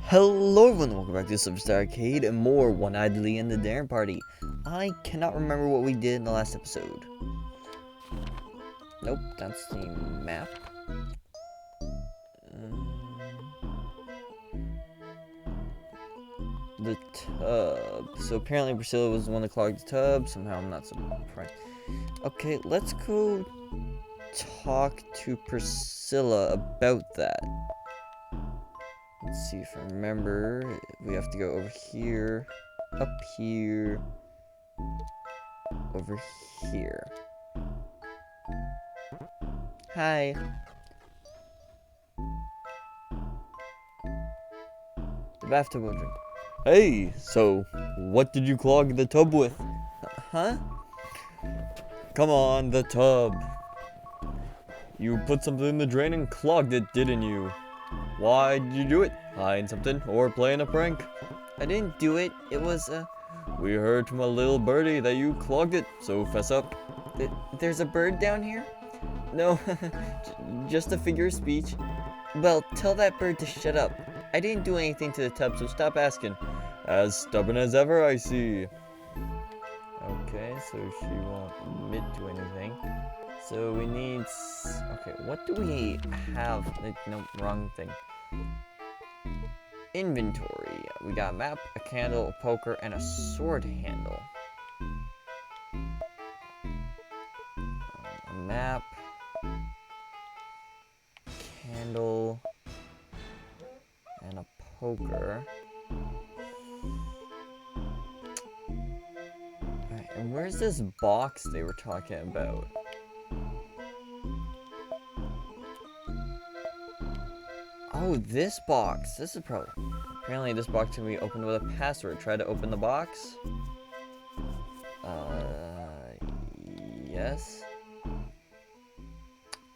Hello everyone, welcome back to SliverStar Arcade and more One-Eyedly and the Darren Party. I cannot remember what we did in the last episode. Nope, that's the map. The tub. So apparently Priscilla was the one that clogged the tub. Somehow I'm not surprised. Okay, let's go talk to Priscilla about that. Let's see if I remember. We have to go over here, up here, over here. Hi. The bathtub will drink. Hey, so what did you clog the tub with? Huh? Come on, the tub. You put something in the drain and clogged it, didn't you? Why did you do it? Hiding something or playing a prank? I didn't do it. It was, We heard from a little birdie that you clogged it, so fess up. There's a bird down here? No, just a figure of speech. Well, tell that bird to shut up. I didn't do anything to the tub, so stop asking. As stubborn as ever, I see. Okay, so she won't admit to anything. So we need... Okay, what do we have? No, wrong thing. Inventory. We got a map, a candle, a poker, and a sword handle. A map, candle, and a poker. Alright, and where's this box they were talking about? Oh, this box. This is probably... Apparently this box can be opened with a password. Try to open the box. Yes.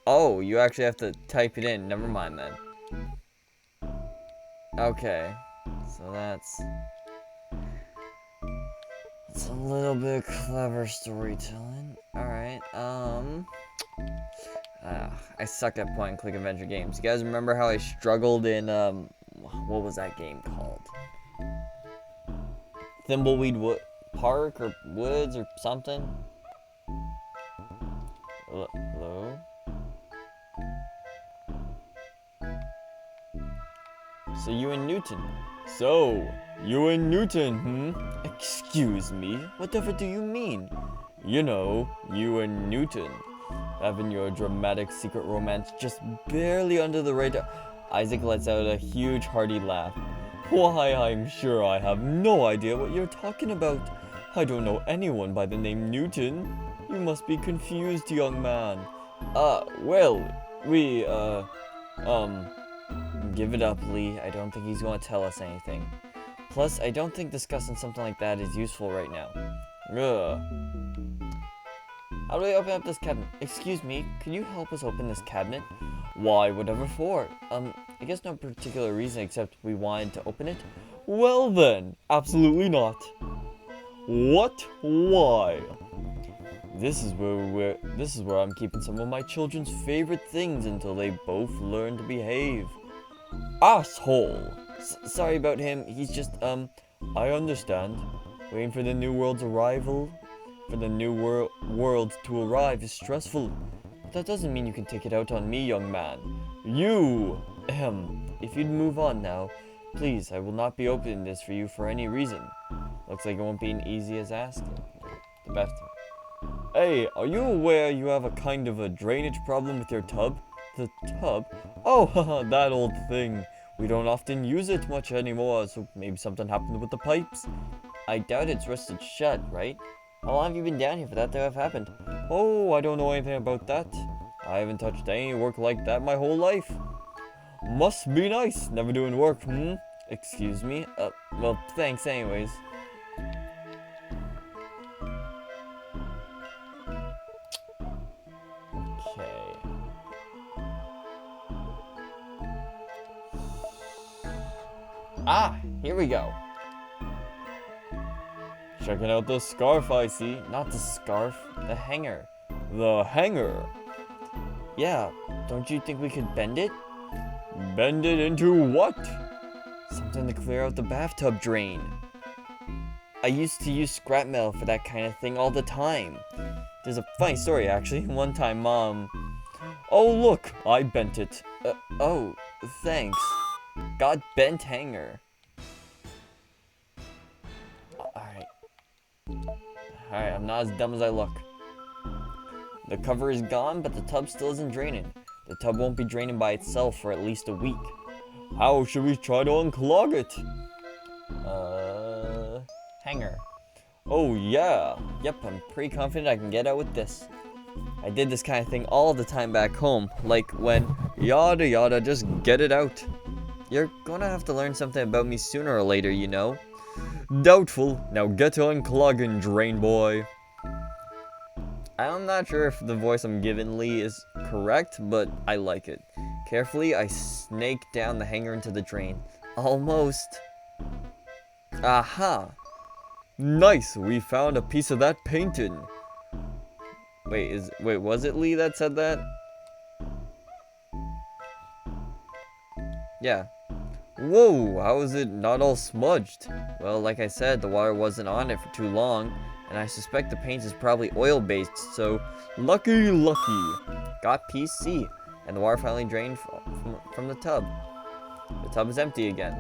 Oh, you actually have to type it in. Never mind then. Okay. So that's a little bit clever storytelling. Alright, I suck at point and click adventure games. You guys remember how I struggled in, what was that game called? Thimbleweed Park or Woods or something? Hello? So you and Newton, Excuse me, whatever do you mean? You know, you and Newton. Having your dramatic secret romance just barely under the radar. Isaac lets out a huge hearty laugh. Why, I'm sure I have no idea what you're talking about. I don't know anyone by the name Newton. You must be confused, young man. Well, we, Give it up, Lee. I don't think he's going to tell us anything. Plus, I don't think discussing something like that is useful right now. Ugh. How do we open up this cabinet? Excuse me, can you help us open this cabinet? Why, whatever for? I guess no particular reason except we wanted to open it. Well then, absolutely not. What? Why? This is where I'm keeping some of my children's favorite things until they both learn to behave. Asshole! Sorry about him, he's just, I understand. Waiting for the new world's arrival. For the new world to arrive is stressful. But that doesn't mean you can take it out on me, young man. You! If you'd move on now, please, I will not be opening this for you for any reason. Looks like it won't be as easy as asking. The bathtub. Hey, are you aware you have a kind of a drainage problem with your tub? The tub? Oh, haha, that old thing. We don't often use it much anymore, so maybe something happened with the pipes. I doubt it's rusted shut, right? How long have you been down here for that to have happened? Oh, I don't know anything about that. I haven't touched any work like that my whole life. Must be nice, never doing work, Excuse me? Well, thanks anyways. Okay. Ah, here we go. Checking out the scarf I see. Not the scarf, the hanger. The hanger? Yeah, don't you think we could bend it? Bend it into what? Something to clear out the bathtub drain. I used to use scrap metal for that kind of thing all the time. There's a funny story, actually. One time, Mom... Oh, look! I bent it. Oh, thanks. Got bent hanger. Alright. Alright, I'm not as dumb as I look. The cover is gone, but the tub still isn't draining. The tub won't be draining by itself for at least a week. How should we try to unclog it? Hanger. Oh yeah. Yep, I'm pretty confident I can get out with this. I did this kind of thing all the time back home. Like when, yada yada, just get it out. You're gonna have to learn something about me sooner or later, you know. Doubtful. Now get to unclogging, drain boy. I'm not sure if the voice I'm giving Lee is correct, but I like it. Carefully, I snake down the hanger into the drain. Almost. Aha! Nice! We found a piece of that painting. Wait, was it Lee that said that? Yeah. Whoa, how is it not all smudged? Well, like I said, the water wasn't on it for too long, and I suspect the paint is probably oil-based, so lucky. Got PC, and the water finally drained from the tub. The tub is empty again.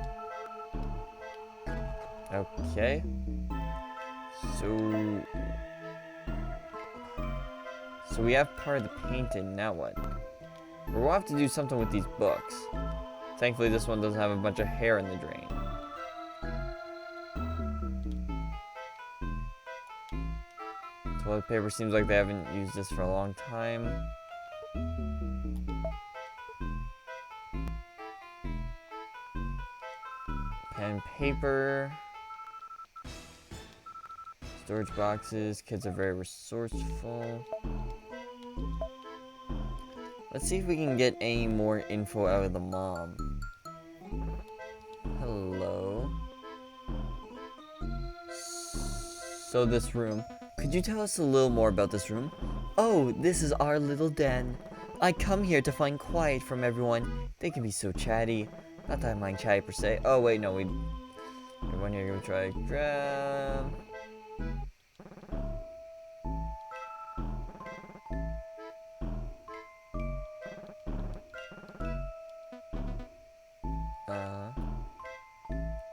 Okay. So we have part of the painting, now what? We'll have to do something with these books. Thankfully this one doesn't have a bunch of hair in the drain. Toilet paper seems like they haven't used this for a long time. Pen and paper. Storage boxes. Kids are very resourceful. Let's see if we can get any more info out of the mom. Hello. So this room. Could you tell us a little more about this room? Oh, this is our little den. I come here to find quiet from everyone. They can be so chatty. Not that I mind chatty per se. Oh wait, no, everyone here gonna try grab.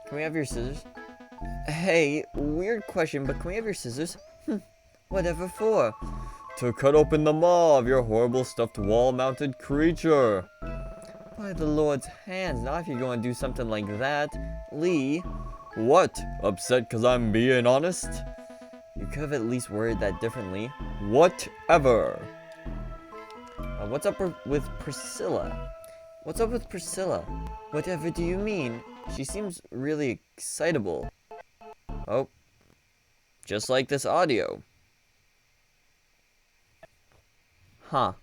Can we have your scissors? Hey, weird question, but can we have your scissors? Whatever for? To cut open the maw of your horrible stuffed wall-mounted creature. By the Lord's hands, not if you're going to do something like that. Lee? What? Upset because I'm being honest? You could have at least worded that differently. Whatever. What's up with Priscilla? What's up with Priscilla? Whatever do you mean? She seems really excitable. Oh. Just like this audio. Huh.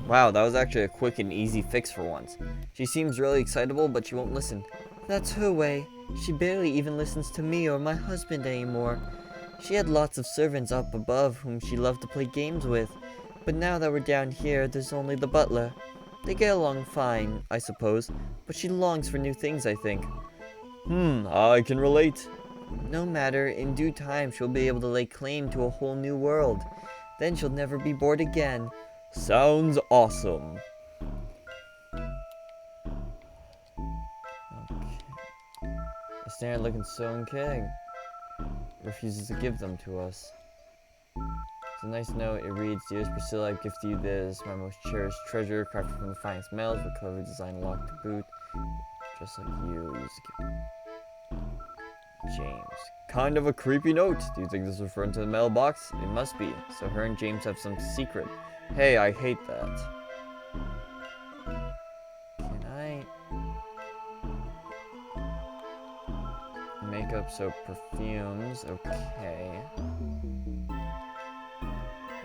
Wow, that was actually a quick and easy fix for once. She seems really excitable, but she won't listen. That's her way. She barely even listens to me or my husband anymore. She had lots of servants up above whom she loved to play games with. But now that we're down here, there's only the butler. They get along fine, I suppose, but she longs for new things, I think. I can relate. No matter, in due time she'll be able to lay claim to a whole new world. Then she'll never be bored again. Sounds awesome. Okay. The standard looking sewing king refuses to give them to us. It's a nice note. It reads, Dearest Priscilla, I gift you this, my most cherished treasure, crafted from the finest metals, with clever design locked to boot. Just like you used to give James. Kind of a creepy note. Do you think this is referring to the mailbox? It must be. So her and James have some secret. Hey, I hate that. Can I... Makeup, soap, perfumes. Okay.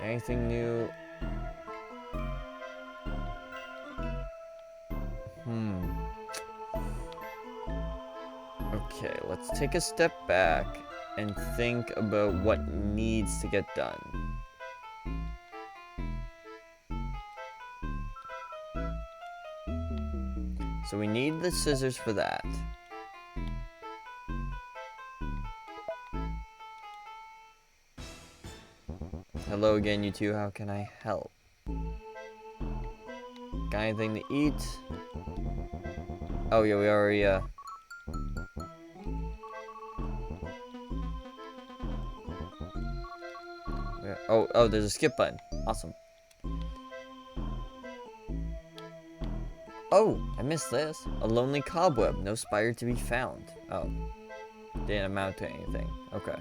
Anything new? Okay, let's take a step back and think about what needs to get done. So we need the scissors for that. Hello again, you two. How can I help? Got anything to eat? Oh yeah, we already oh, there's a skip button. Awesome. Oh, I missed this. A lonely cobweb, no spire to be found. Oh, didn't amount to anything. Okay.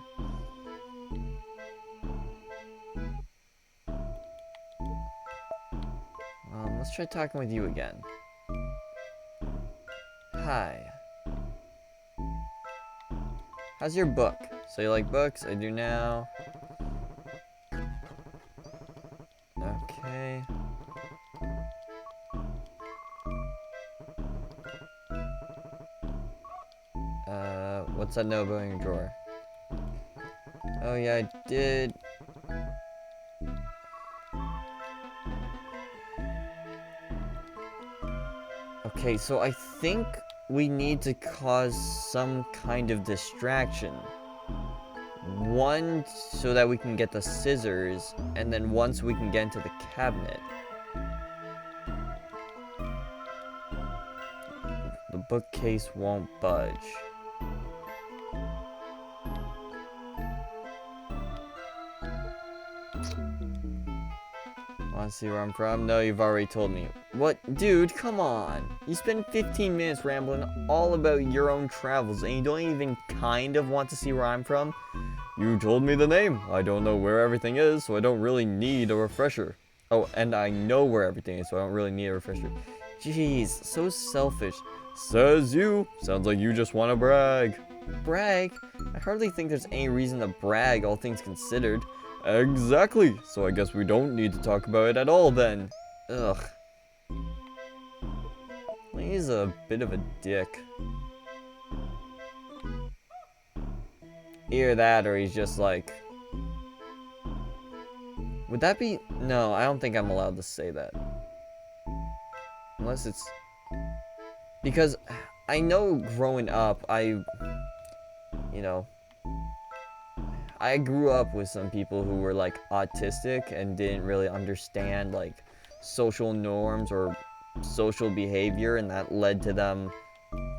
Let's try talking with you again. Hi. How's your book? So you like books? I do now. Okay. What's that notebook in your drawer? Oh yeah, I did. Okay, so I think we need to cause some kind of distraction. One, so that we can get the scissors, and then once we can get into the cabinet. The bookcase won't budge. Want to see where I'm from? No, you've already told me. What? Dude, come on. You spend 15 minutes rambling all about your own travels, and you don't even kind of want to see where I'm from? You told me the name. I don't know where everything is, so I don't really need a refresher. Oh, and I know where everything is, so I don't really need a refresher. Jeez, so selfish. Says you. Sounds like you just want to brag. Brag? I hardly think there's any reason to brag, all things considered. Exactly. So I guess we don't need to talk about it at all then. Ugh. He's a bit of a dick. Either that or he's just like... Would that be... No, I don't think I'm allowed to say that. Unless it's... Because I know growing up, you know... I grew up with some people who were like autistic and didn't really understand like social norms or social behavior, and that led to them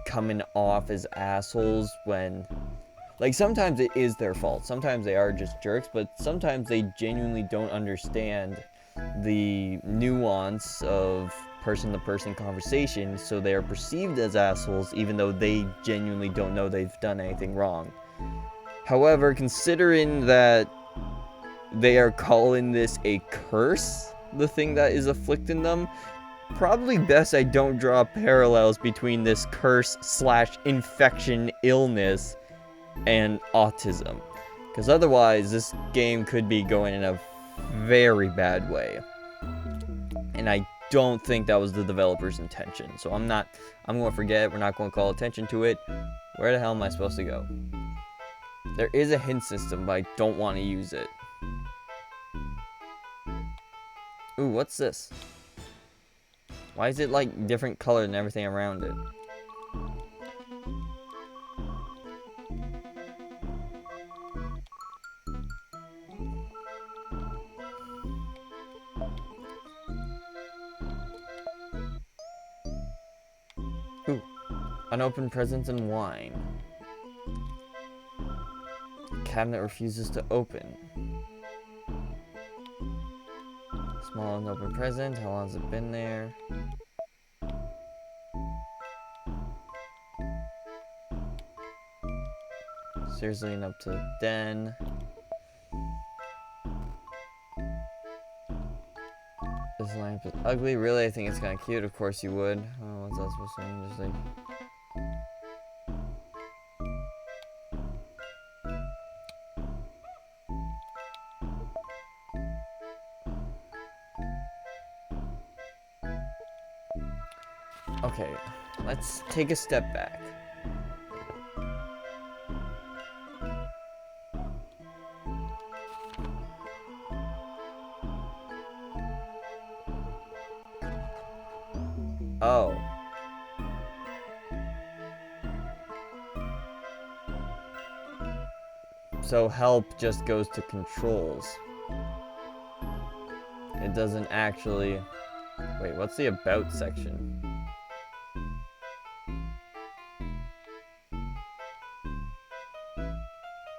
coming off as assholes when, like, sometimes it is their fault. Sometimes they are just jerks, but sometimes they genuinely don't understand the nuance of person-to-person conversation, so they are perceived as assholes even though they genuinely don't know they've done anything wrong. However, considering that they are calling this a curse, the thing that is afflicting them, probably best I don't draw parallels between this curse/infection illness and autism. Because otherwise, this game could be going in a very bad way. And I don't think that was the developer's intention. So I'm going to forget it. We're not going to call attention to it. Where the hell am I supposed to go? There is a hint system, but I don't want to use it. Ooh, what's this? Why is it like different color than everything around it? Ooh, unopened presents and wine. Cabinet refuses to open. Small unopened present. How long has it been there? Seriously, and up to the den. This lamp is ugly. Really, I think it's kind of cute. Of course you would. Oh, what's that supposed to mean? Just like... Okay, let's take a step back. Oh. so help just goes to controls. It doesn't actually... Wait, what's the about section?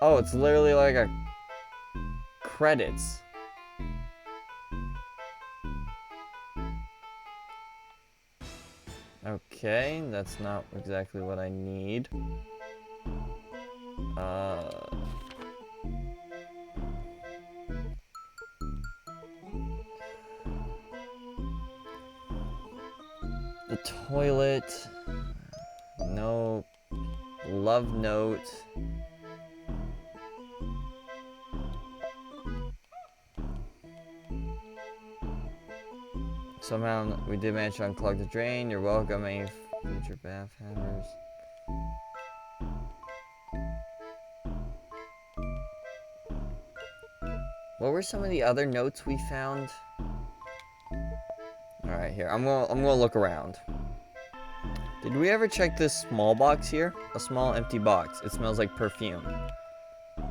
Oh, it's literally like a credits. Okay, that's not exactly what I need. The toilet. No. Love note. Somehow we did manage to unclog the drain. You're welcome. Any future bath hammers. What were some of the other notes we found? All right, here. I'm gonna look around. Did we ever check this small box here? A small empty box. It smells like perfume.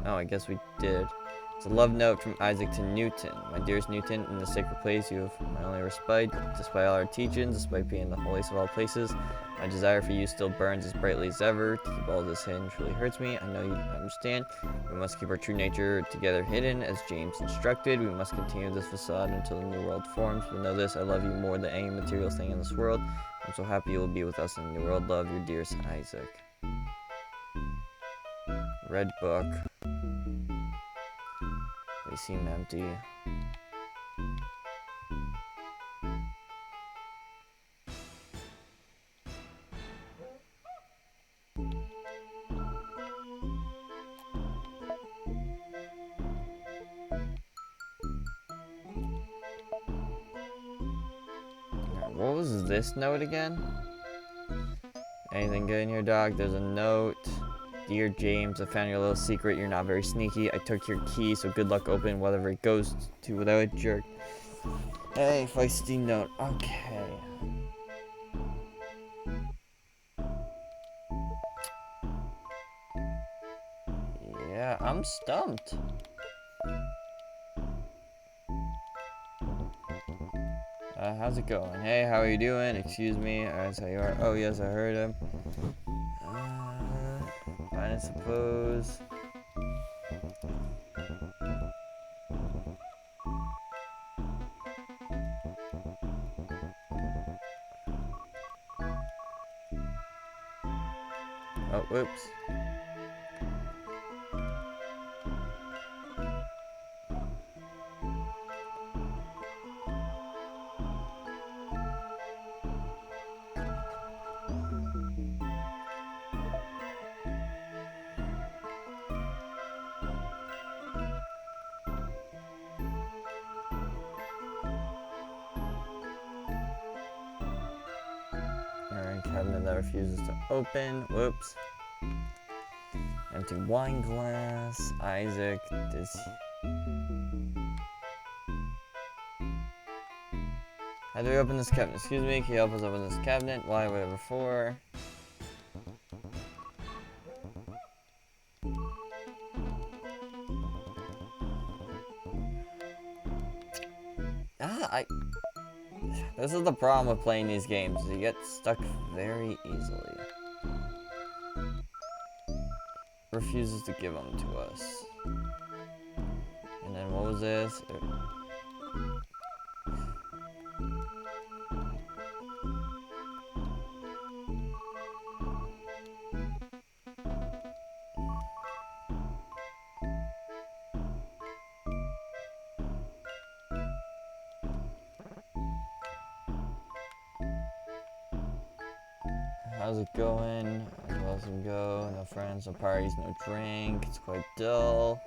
Oh, I guess we did. It's a love note from Isaac to Newton. My dearest Newton, in the sacred place you have my only respite. Despite all our teachings, despite being the holiest of all places, my desire for you still burns as brightly as ever. To keep all this hidden truly hurts me. I know you understand. We must keep our true nature together hidden, as James instructed. We must continue this facade until the new world forms. But know this, I love you more than any material thing in this world. I'm so happy you will be with us in the new world. Love, your dearest Isaac. Red book. They seem empty. What was this note again? Anything good in here, dog? There's a note. Dear James, I found your little secret. You're not very sneaky. I took your key, so good luck opening whatever it goes to without a jerk. Hey, feisty note. Okay. Yeah, I'm stumped. How's it going? Hey, how are you doing? Excuse me. That's how you are. Oh, yes, I heard him. Fine, I suppose. Oh, whoops. Alright, cabinet that refuses to open. Whoops. Empty wine glass. Isaac, does he... How do we open this cabinet? Excuse me, can you help us open this cabinet? Why, whatever for? This is the problem with playing these games. You get stuck very easily. Refuses to give them to us. And then what was this? How's it going? As well as can go. No friends, no parties, no drink. It's quite dull.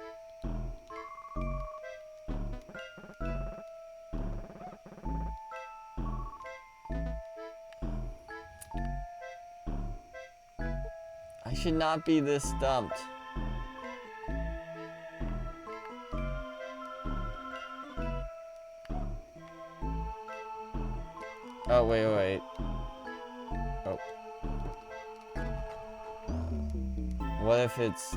I should not be this stumped. Oh, wait. Oh. What if it's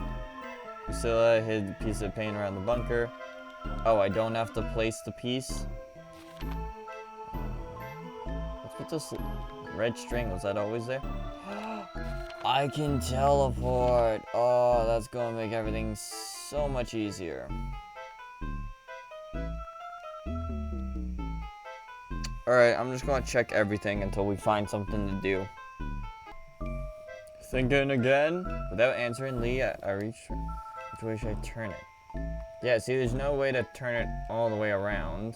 Priscilla hid a piece of paint around the bunker. Oh, I don't have to place the piece. What's with this red string? Was that always there? I can teleport. Oh, that's going to make everything so much easier. Alright, I'm just going to check everything until we find something to do. Thinking again? Without answering Lee, I reached her. Which way should I turn it? Yeah, see, there's no way to turn it all the way around.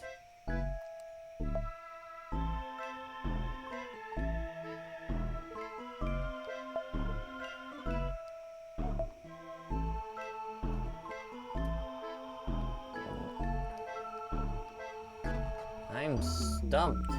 I'm stumped.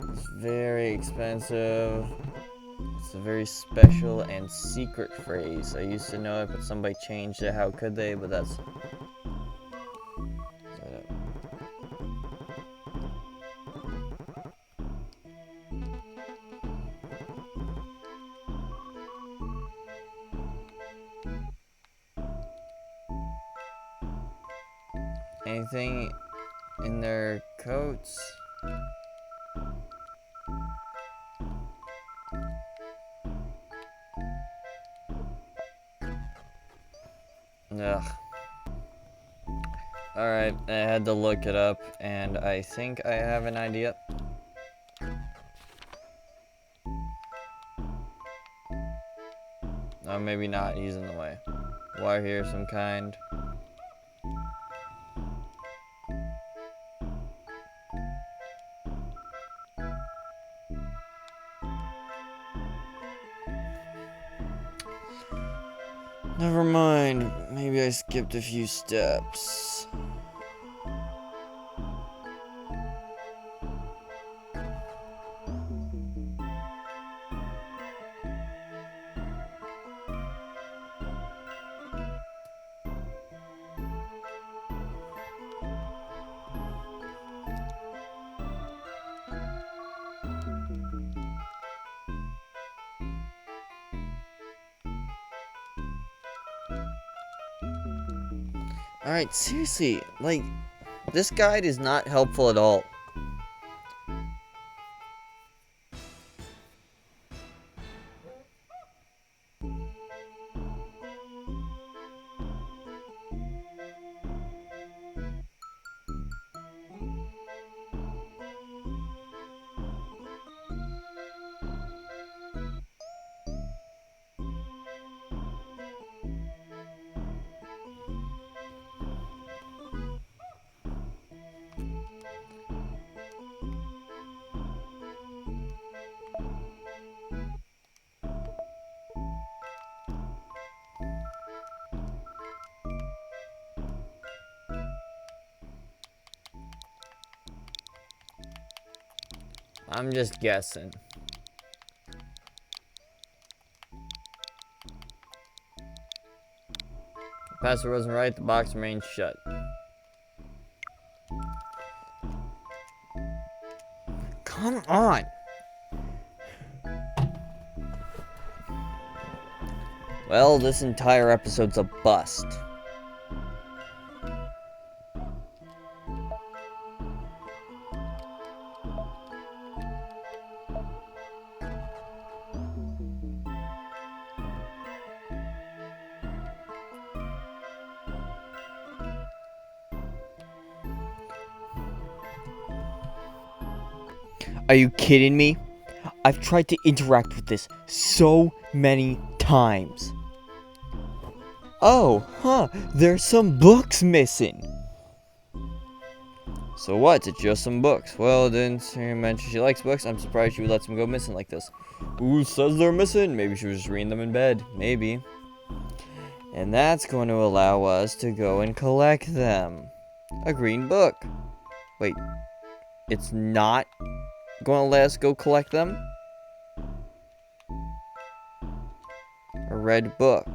It's very expensive. It's a very special and secret phrase. I used to know it, but somebody changed it. How could they? But that's... Anything in their coats? Ugh. Alright, I had to look it up, and I think I have an idea. Oh, maybe not. He's in the way. Wire here of some kind. Never mind. Maybe I skipped a few steps. Alright, seriously, like, this guide is not helpful at all. I'm just guessing. The password wasn't right, the box remains shut. Come on! Well, this entire episode's a bust. Are you kidding me? I've tried to interact with this so many times. Oh, there's some books missing. So what? It's just some books. Well, didn't she mention she likes books? I'm surprised she would let them go missing like this. Who says they're missing? Maybe she was just reading them in bed. Maybe. And that's going to allow us to go and collect them. A green book. Wait. It's not going to let us go collect them? A red book.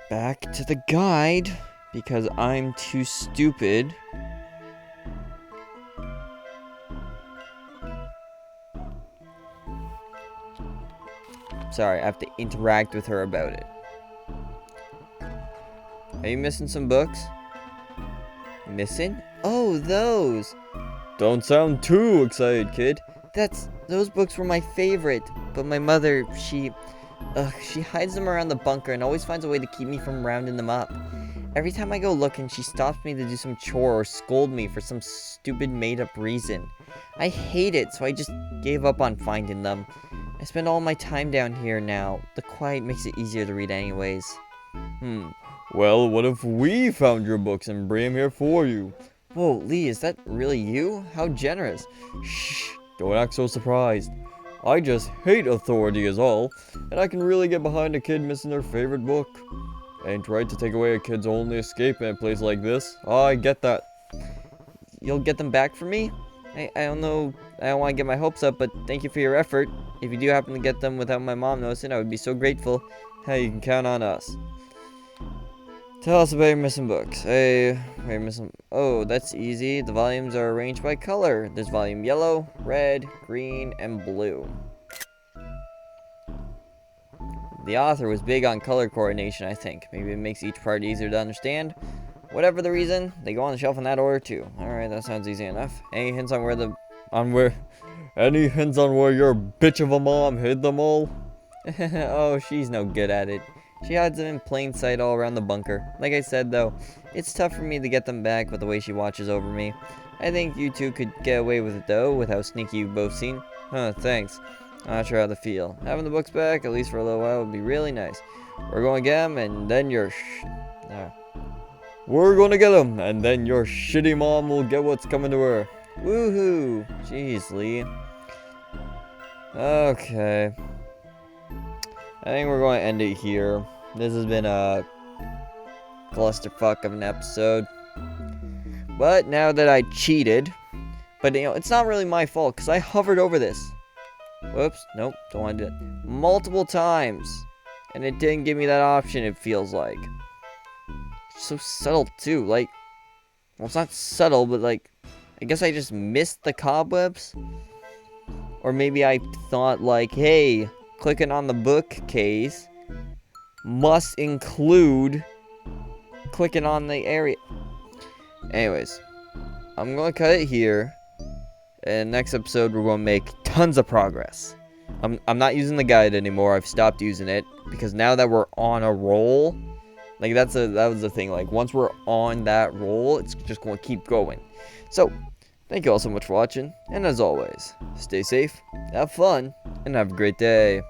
Back to the guide, because I'm too stupid. Sorry, I have to interact with her about it. Are you missing some books? Missing? Oh, those! Don't sound too excited, kid. Those books were my favorite, but my mother, she hides them around the bunker and always finds a way to keep me from rounding them up. Every time I go looking, she stops me to do some chore or scold me for some stupid made-up reason. I hate it, so I just gave up on finding them. I spend all my time down here now. The quiet makes it easier to read anyways. Well, what if we found your books and bring them here for you? Whoa, Lee, is that really you? How generous. Shh, don't act so surprised. I just hate authority is all, and I can really get behind a kid missing their favorite book. Ain't right to take away a kid's only escape in a place like this. I get that. You'll get them back for me? I don't know, I don't want to get my hopes up, but thank you for your effort. If you do happen to get them without my mom noticing, I would be so grateful. Hey, you can count on us. Tell us about your missing books. Hey, you're missing... Oh, that's easy. The volumes are arranged by color. There's volume yellow, red, green, and blue. The author was big on color coordination, I think. Maybe it makes each part easier to understand. Whatever the reason, they go on the shelf in that order too. Alright, that sounds easy enough. Any hints on where your bitch of a mom hid them all? Oh, she's no good at it. She hides them in plain sight all around the bunker. Like I said though, it's tough for me to get them back with the way she watches over me. I think you two could get away with it though, with how sneaky you've both seemed. Huh, thanks. I'm not sure how to feel. Having the books back, at least for a little while, would be really nice. We're going to get them, and then We're gonna get them, and then your shitty mom will get what's coming to her. Woohoo! Jeez, Lee. Okay. I think we're going to end it here. This has been a clusterfuck of an episode. But now that I cheated, but you know, it's not really my fault, because I hovered over this. Whoops, nope, don't want to do that. Multiple times. And it didn't give me that option, it feels like. So subtle too, like, well, it's not subtle, but like, I guess I just missed the cobwebs, or maybe I thought like, hey, clicking on the bookcase must include clicking on the area. Anyways, I'm gonna cut it here, and next episode we're gonna make tons of progress. I'm not using the guide anymore. I've stopped using it because now that we're on a roll. Like, that was the thing. Like, once we're on that roll, it's just going to keep going. So, thank you all so much for watching. And as always, stay safe, have fun, and have a great day.